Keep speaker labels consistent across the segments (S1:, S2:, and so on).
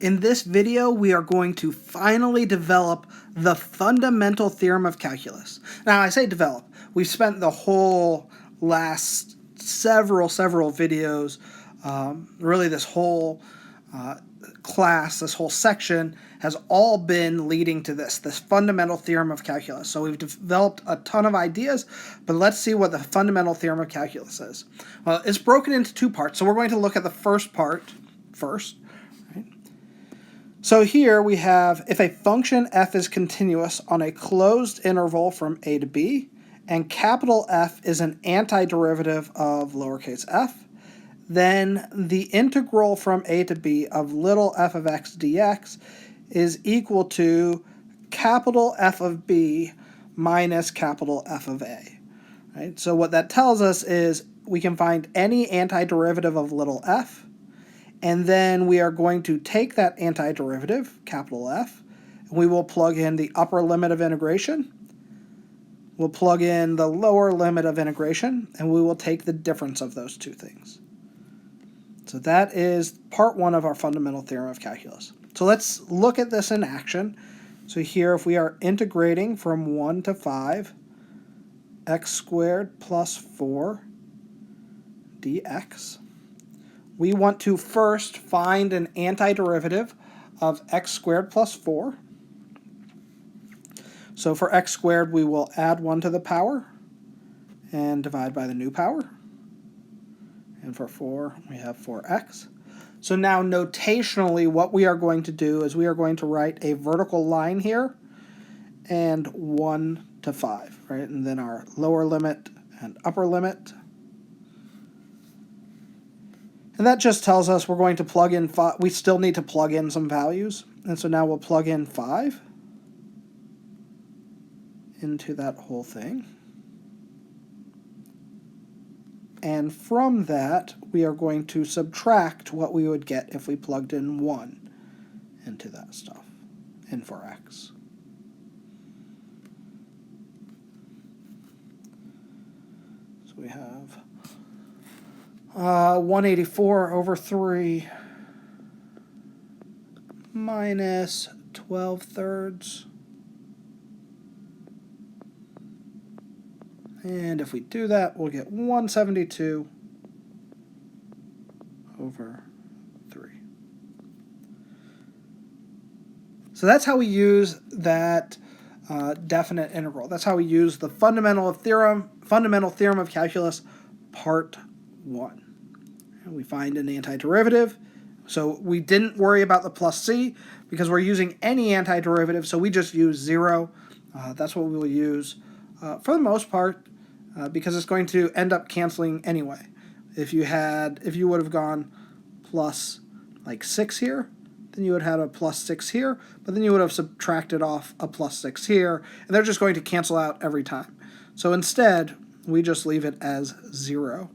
S1: In this video, we are going to finally develop the fundamental theorem of calculus. Now, I say develop. We've spent the whole last several videos, really this whole class, this whole section has all been leading to this fundamental theorem of calculus. So we've developed a ton of ideas, but let's see what the fundamental theorem of calculus is. Well, it's broken into two parts, so we're going to look at the first part first. So here we have, if a function f is continuous on a closed interval from a to b, and capital F is an antiderivative of lowercase f, then the integral from a to b of little f of x dx is equal to capital F of b minus capital F of a. Right? So what that tells us is we can find any antiderivative of little f, and then we are going to take that antiderivative, capital F, and we will plug in the upper limit of integration. We'll plug in the lower limit of integration, and we will take the difference of those two things. So that is part one of our fundamental theorem of calculus. So let's look at this in action. So here, if we are integrating from 1 to 5, x squared plus 4 dx, we want to first find an antiderivative of x squared plus 4. So for x squared, we will add 1 to the power and divide by the new power. And for 4, we have 4x. So now notationally, what we are going to do is we are going to write a vertical line here and 1 to 5, right? And then our lower limit and upper limit. And that just tells us we're going to plug in 5. We still need to plug in some values. And so now we'll plug in 5 into that whole thing. And from that, we are going to subtract what we would get if we plugged in 1 into that stuff, in for x. So we have 184 over 3 minus 12 thirds. And if we do that, we'll get 172 over 3. So that's how we use that definite integral. That's how we use the fundamental theorem of calculus, part 1. And we find an antiderivative. So we didn't worry about the plus c because we're using any antiderivative, so we just use 0. That's what we will use for the most part. Because it's going to end up canceling anyway. If you would have gone plus like 6 here, then you would have had a plus 6 here, but then you would have subtracted off a plus 6 here, and they're just going to cancel out every time. So instead, we just leave it as 0.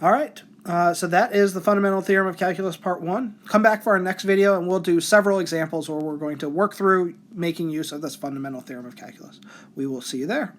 S1: All right. So that is the fundamental theorem of calculus part 1. Come back for our next video and we'll do several examples where we're going to work through making use of this fundamental theorem of calculus. We will see you there.